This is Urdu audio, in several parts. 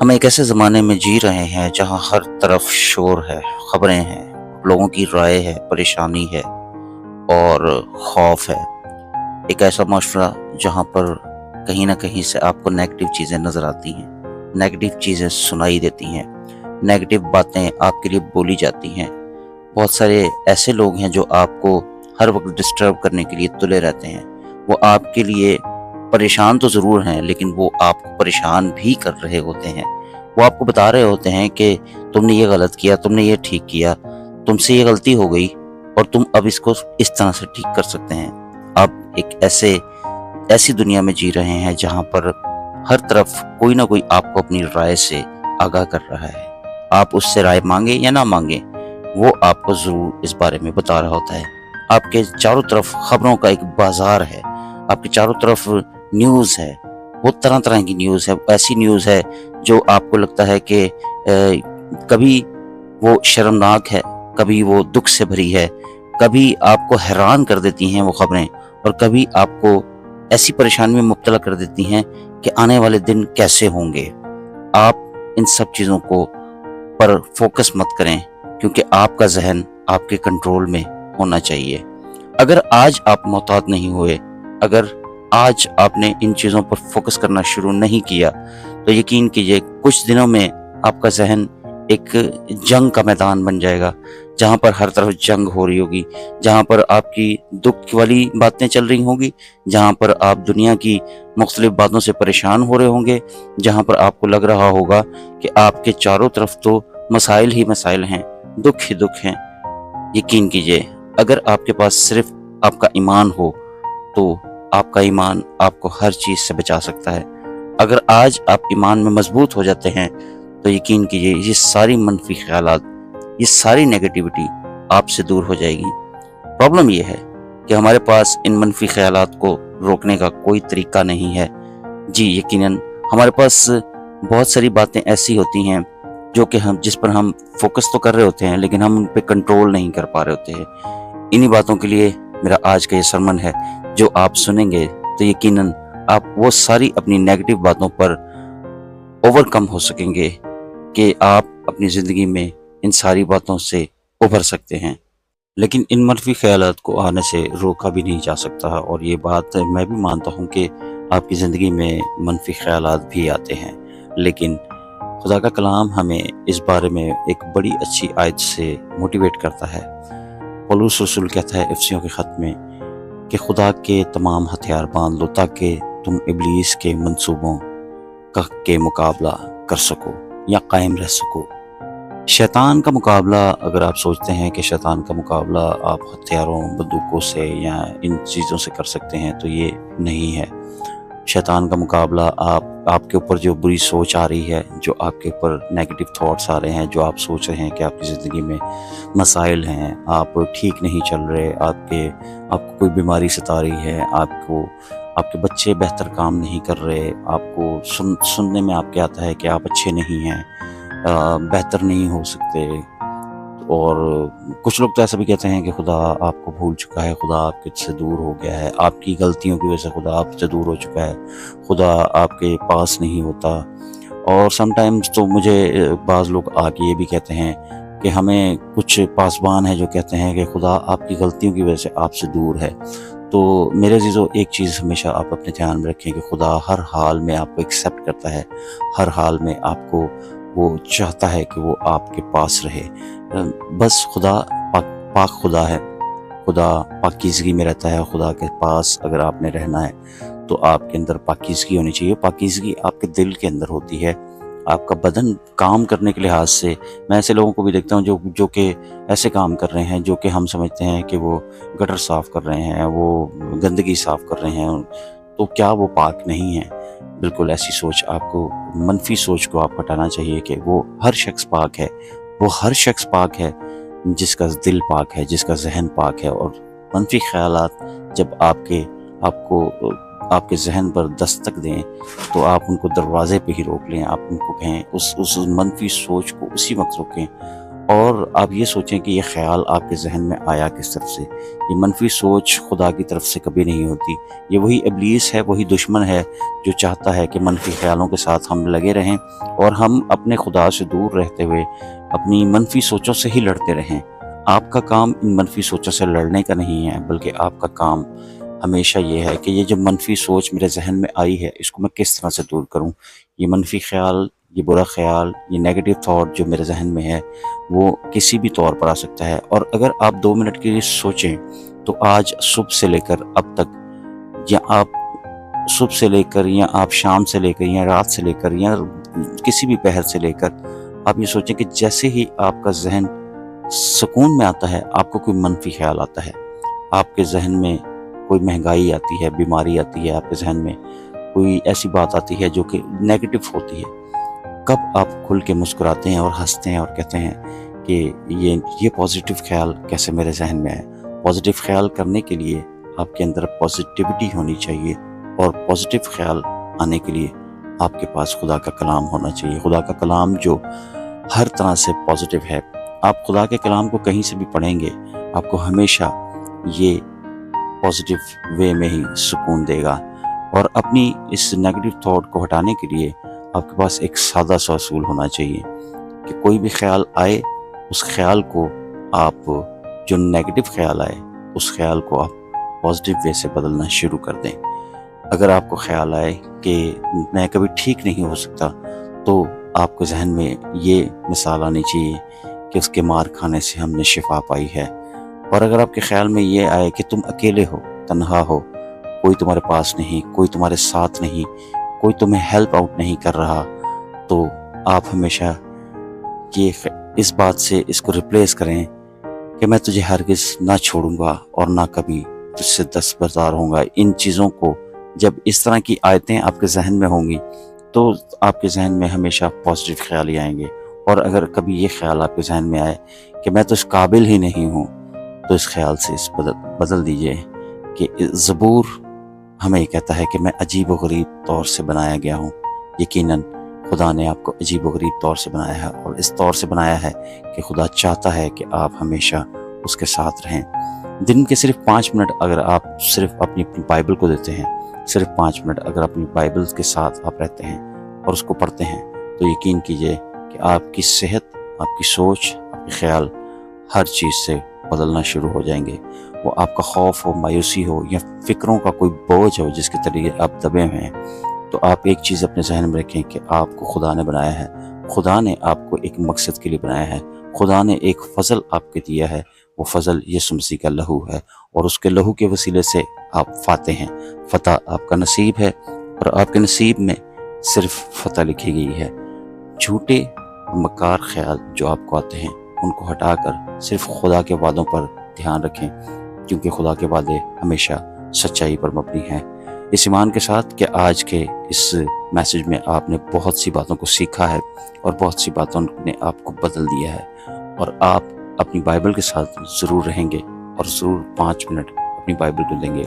ہم ایک ایسے زمانے میں جی رہے ہیں جہاں ہر طرف شور ہے، خبریں ہیں، لوگوں کی رائے ہے، پریشانی ہے اور خوف ہے۔ ایک ایسا معاشرہ جہاں پر کہیں نہ کہیں سے آپ کو نیگیٹو چیزیں نظر آتی ہیں، نیگیٹو چیزیں سنائی دیتی ہیں، نیگیٹو باتیں آپ کے لیے بولی جاتی ہیں۔ بہت سارے ایسے لوگ ہیں جو آپ کو ہر وقت ڈسٹرب کرنے کے لیے تلے رہتے ہیں۔ وہ آپ کے لیے پریشان تو ضرور ہیں، لیکن وہ آپ کو پریشان بھی کر رہے ہوتے ہیں۔ وہ آپ کو بتا رہے ہوتے ہیں کہ تم نے یہ غلط کیا، تم نے یہ ٹھیک کیا، تم سے یہ غلطی ہو گئی اور تم اب اس کو اس طرح سے ٹھیک کر سکتے ہیں۔ آپ ایک ایسی دنیا میں جی رہے ہیں جہاں پر ہر طرف کوئی نہ کوئی آپ کو اپنی رائے سے آگاہ کر رہا ہے۔ آپ اس سے رائے مانگیں یا نہ مانگیں، وہ آپ کو ضرور اس بارے میں بتا رہا ہوتا ہے۔ آپ کے چاروں طرف خبروں کا ایک بازار ہے، آپ کے چاروں طرف نیوز ہے، وہ طرح طرح کی نیوز ہے۔ ایسی نیوز ہے جو آپ کو لگتا ہے کہ کبھی وہ شرمناک ہے، کبھی وہ دکھ سے بھری ہے، کبھی آپ کو حیران کر دیتی ہیں وہ خبریں، اور کبھی آپ کو ایسی پریشانی میں مبتلا کر دیتی ہیں کہ آنے والے دن کیسے ہوں گے۔ آپ ان سب چیزوں کو پر فوکس مت کریں، کیونکہ آپ کا ذہن آپ کے کنٹرول میں ہونا چاہیے۔ اگر آج آپ محتاط نہیں ہوئے، اگر آج آپ نے ان چیزوں پر فوکس کرنا شروع نہیں کیا، تو یقین کیجئے کچھ دنوں میں آپ کا ذہن ایک جنگ کا میدان بن جائے گا، جہاں پر ہر طرف جنگ ہو رہی ہوگی، جہاں پر آپ کی دکھ والی باتیں چل رہی ہوں گی، جہاں پر آپ دنیا کی مختلف باتوں سے پریشان ہو رہے ہوں گے، جہاں پر آپ کو لگ رہا ہوگا کہ آپ کے چاروں طرف تو مسائل ہی مسائل ہیں، دکھ ہی دکھ ہیں۔ یقین کیجئے اگر آپ کے پاس صرف آپ کا ایمان ہو تو آپ کا ایمان آپ کو ہر چیز سے بچا سکتا ہے۔ اگر آج آپ ایمان میں مضبوط ہو جاتے ہیں تو یقین کیجئے یہ ساری منفی خیالات، یہ ساری نیگیٹیوٹی آپ سے دور ہو جائے گی۔ پرابلم یہ ہے کہ ہمارے پاس ان منفی خیالات کو روکنے کا کوئی طریقہ نہیں ہے۔ جی یقیناً ہمارے پاس بہت ساری باتیں ایسی ہوتی ہیں جو کہ جس پر ہم فوکس تو کر رہے ہوتے ہیں، لیکن ہم ان پہ کنٹرول نہیں کر پا رہے ہوتے ہیں۔ انہی باتوں کے لیے میرا آج کا یہ سرمن ہے، جو آپ سنیں گے تو یقیناً آپ وہ ساری اپنی نیگیٹو باتوں پر اوور کم ہو سکیں گے کہ آپ اپنی زندگی میں ان ساری باتوں سے ابھر سکتے ہیں۔ لیکن ان منفی خیالات کو آنے سے روکا بھی نہیں جا سکتا، اور یہ بات میں بھی مانتا ہوں کہ آپ کی زندگی میں منفی خیالات بھی آتے ہیں، لیکن خدا کا کلام ہمیں اس بارے میں ایک بڑی اچھی آیت سے موٹیویٹ کرتا ہے۔ پولس رسول کہتا ہے افسیوں کے خط میں کہ خدا کے تمام ہتھیار باندھ لو تاکہ تم ابلیس کے منصوبوں کے مقابلہ کر سکو یا قائم رہ سکو۔ شیطان کا مقابلہ، اگر آپ سوچتے ہیں کہ شیطان کا مقابلہ آپ ہتھیاروں، بندوقوں سے یا ان چیزوں سے کر سکتے ہیں، تو یہ نہیں ہے۔ شیطان کا مقابلہ آپ کے اوپر جو بری سوچ آ رہی ہے، جو آپ کے اوپر نیگیٹو تھاٹس آ رہے ہیں، جو آپ سوچ رہے ہیں کہ آپ کی زندگی میں مسائل ہیں، آپ ٹھیک نہیں چل رہے، آپ کو کوئی بیماری ستا رہی ہے، آپ کے بچے بہتر کام نہیں کر رہے، آپ کو سننے میں آپ کے آتا ہے کہ آپ اچھے نہیں ہیں، بہتر نہیں ہو سکتے، اور کچھ لوگ تو ایسا بھی کہتے ہیں کہ خدا آپ کو بھول چکا ہے، خدا آپ کے سے دور ہو گیا ہے، آپ کی غلطیوں کی وجہ سے خدا آپ سے دور ہو چکا ہے، خدا آپ کے پاس نہیں ہوتا۔ اور سم ٹائمز تو مجھے بعض لوگ آ کے یہ بھی کہتے ہیں کہ ہمیں کچھ پاسبان ہیں جو کہتے ہیں کہ خدا آپ کی غلطیوں کی وجہ سے آپ سے دور ہے۔ تو میرے عزیزو، ایک چیز ہمیشہ آپ اپنے دھیان میں رکھیں کہ خدا ہر حال میں آپ کو ایکسیپٹ کرتا ہے، ہر حال میں آپ کو وہ چاہتا ہے کہ وہ آپ کے پاس رہے۔ بس خدا پاک خدا ہے، خدا پاکیزگی میں رہتا ہے۔ خدا کے پاس اگر آپ نے رہنا ہے تو آپ کے اندر پاکیزگی ہونی چاہیے۔ پاکیزگی آپ کے دل کے اندر ہوتی ہے۔ آپ کا بدن کام کرنے کے لحاظ سے، میں ایسے لوگوں کو بھی دیکھتا ہوں جو کہ ایسے کام کر رہے ہیں جو کہ ہم سمجھتے ہیں کہ وہ گٹر صاف کر رہے ہیں، وہ گندگی صاف کر رہے ہیں، تو کیا وہ پاک نہیں ہیں؟ بالکل ایسی سوچ آپ کو، منفی سوچ کو آپ ہٹانا چاہیے کہ وہ ہر شخص پاک ہے، وہ ہر شخص پاک ہے جس کا دل پاک ہے، جس کا ذہن پاک ہے۔ اور منفی خیالات جب آپ کے ذہن پر دستک دیں تو آپ ان کو دروازے پہ ہی روک لیں، آپ ان کو کہیں، اس منفی سوچ کو اسی وقت روکیں اور آپ یہ سوچیں کہ یہ خیال آپ کے ذہن میں آیا کس طرف سے۔ یہ منفی سوچ خدا کی طرف سے کبھی نہیں ہوتی، یہ وہی ابلیس ہے، وہی دشمن ہے جو چاہتا ہے کہ منفی خیالوں کے ساتھ ہم لگے رہیں اور ہم اپنے خدا سے دور رہتے ہوئے اپنی منفی سوچوں سے ہی لڑتے رہیں۔ آپ کا کام ان منفی سوچوں سے لڑنے کا نہیں ہے، بلکہ آپ کا کام ہمیشہ یہ ہے کہ یہ جو منفی سوچ میرے ذہن میں آئی ہے اس کو میں کس طرح سے دور کروں۔ یہ منفی خیال، یہ برا خیال، یہ نیگیٹو تھاٹ جو میرے ذہن میں ہے وہ کسی بھی طور پر آ سکتا ہے، اور اگر آپ 2 منٹ کے لیے سوچیں تو آج صبح سے لے کر اب تک، یا آپ صبح سے لے کر یا آپ شام سے لے کر یا رات سے لے کر یا کسی بھی پہر سے لے کر، آپ یہ سوچیں کہ جیسے ہی آپ کا ذہن سکون میں آتا ہے آپ کو کوئی منفی خیال آتا ہے، آپ کے ذہن میں کوئی مہنگائی آتی ہے، بیماری آتی ہے، آپ کے ذہن میں کوئی ایسی بات آتی ہے جو کہ نیگیٹو ہوتی ہے، کب آپ کھل کے مسکراتے ہیں اور ہنستے ہیں اور کہتے ہیں کہ یہ پازیٹیو خیال کیسے میرے ذہن میں ہے۔ پازیٹیو خیال کرنے کے لیے آپ کے اندر پازیٹیوٹی ہونی چاہیے، اور پازیٹیو خیال آنے کے لیے آپ کے پاس خدا کا کلام ہونا چاہیے، خدا کا کلام جو ہر طرح سے پازیٹیو ہے۔ آپ خدا کے کلام کو کہیں سے بھی پڑھیں گے آپ کو ہمیشہ یہ پازیٹیو وے میں ہی سکون دے گا۔ اور اپنی اس نیگیٹو تھاٹ کو ہٹانے کے لیے آپ کے پاس ایک سادہ سا اصول ہونا چاہیے کہ کوئی بھی خیال آئے اس خیال کو آپ، جو نیگیٹو خیال آئے اس خیال کو آپ پازیٹیو وے سے بدلنا شروع کر دیں۔ اگر آپ کو خیال آئے کہ میں کبھی ٹھیک نہیں ہو سکتا تو آپ کے ذہن میں یہ مثال آنی چاہیے کہ اس کے مار کھانے سے ہم نے شفا پائی ہے۔ اور اگر آپ کے خیال میں یہ آئے کہ تم اکیلے ہو، تنہا ہو، کوئی تمہارے پاس نہیں، کوئی تمہارے ساتھ نہیں، کوئی تمہیں ہیلپ آؤٹ نہیں کر رہا، تو آپ ہمیشہ اس بات سے اس کو ریپلیس کریں کہ میں تجھے ہرگز نہ چھوڑوں گا اور نہ کبھی تجھ سے دستبردار ہوں گا۔ ان چیزوں کو جب اس طرح کی آیتیں آپ کے ذہن میں ہوں گی تو آپ کے ذہن میں ہمیشہ پازیٹیو خیال ہی آئیں گے۔ اور اگر کبھی یہ خیال آپ کے ذہن میں آئے کہ میں تو اس قابل ہی نہیں ہوں، تو اس خیال سے اس بدل دیجئے کہ زبور ہمیں یہ کہتا ہے کہ میں عجیب و غریب طور سے بنایا گیا ہوں۔ یقیناً خدا نے آپ کو عجیب و غریب طور سے بنایا ہے، اور اس طور سے بنایا ہے کہ خدا چاہتا ہے کہ آپ ہمیشہ اس کے ساتھ رہیں۔ دن کے صرف 5 منٹ اگر آپ صرف اپنی بائبل کو دیتے ہیں، صرف 5 منٹ اگر اپنی بائبل کے ساتھ آپ رہتے ہیں اور اس کو پڑھتے ہیں، تو یقین کیجئے کہ آپ کی صحت، آپ کی سوچ، آپ کے خیال ہر چیز سے بدلنا شروع ہو جائیں گے۔ وہ آپ کا خوف ہو، مایوسی ہو، یا فکروں کا کوئی بوجھ ہو جس کے ذریعے آپ دبے ہوئے ہیں، تو آپ ایک چیز اپنے ذہن میں رکھیں کہ آپ کو خدا نے بنایا ہے، خدا نے آپ کو ایک مقصد کے لیے بنایا ہے، خدا نے ایک فضل آپ کے دیا ہے، وہ فضل یسوع مسیح کا لہو ہے، اور اس کے لہو کے وسیلے سے آپ فاتح ہیں۔ فتح آپ کا نصیب ہے، اور آپ کے نصیب میں صرف فتح لکھی گئی ہے۔ جھوٹے اور مکار خیال جو آپ کو آتے ہیں ان کو ہٹا کر صرف خدا کے وعدوں پر دھیان رکھیں، کیونکہ خدا کے وعدے ہمیشہ سچائی پر مبنی ہیں۔ اس ایمان کے ساتھ کہ آج کے اس میسج میں آپ نے بہت سی باتوں کو سیکھا ہے اور بہت سی باتوں نے آپ کو بدل دیا ہے، اور آپ اپنی بائبل کے ساتھ ضرور رہیں گے اور ضرور 5 منٹ اپنی بائبل کو دیں گے۔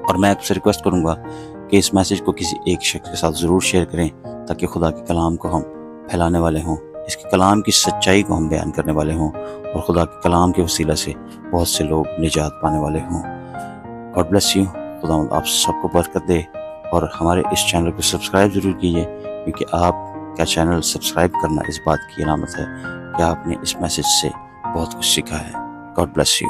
اور میں آپ سے ریکویسٹ کروں گا کہ اس میسج کو کسی ایک شخص کے ساتھ ضرور شیئر کریں، تاکہ خدا کے کلام کو ہم پھیلانے والے ہوں، اس کے کلام کی سچائی کو ہم بیان کرنے والے ہوں، اور خدا کے کلام کے وسیلہ سے بہت سے لوگ نجات پانے والے ہوں۔ گاڈ بلیس یو، خدا آپ سب کو برکت دے، اور ہمارے اس چینل کو سبسکرائب ضرور کیجیے، کیونکہ آپ کا چینل سبسکرائب کرنا اس بات کی علامت ہے کہ آپ نے اس میسج سے بہت کچھ سیکھا ہے۔ God bless you.